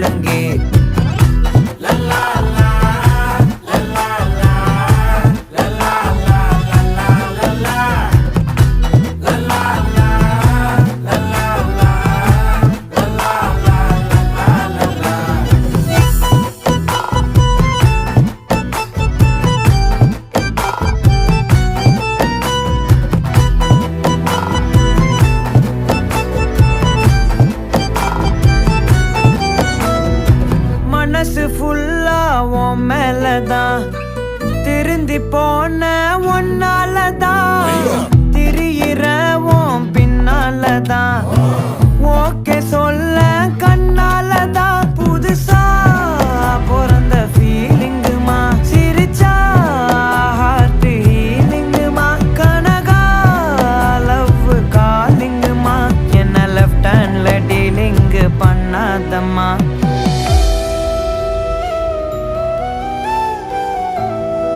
ஒழுங்கே. மனசு ஃபுல்லா உன் மேலதான், திருந்தி போன ஒன்னாலதான், திரியிற உன் பின்னாலதான், ஓகே சொல்ல கண்ணாலதான். புதுசா பிறந்த ஃபீலிங்குமா, சிரிச்சா ஹார்ட் ஹீலிங்குமா, கனகா லவ் காலிங்குமா, என்ன லெஃப்ட் ஹேண்ட்ல டீலிங்கு பண்ணாதம்மா.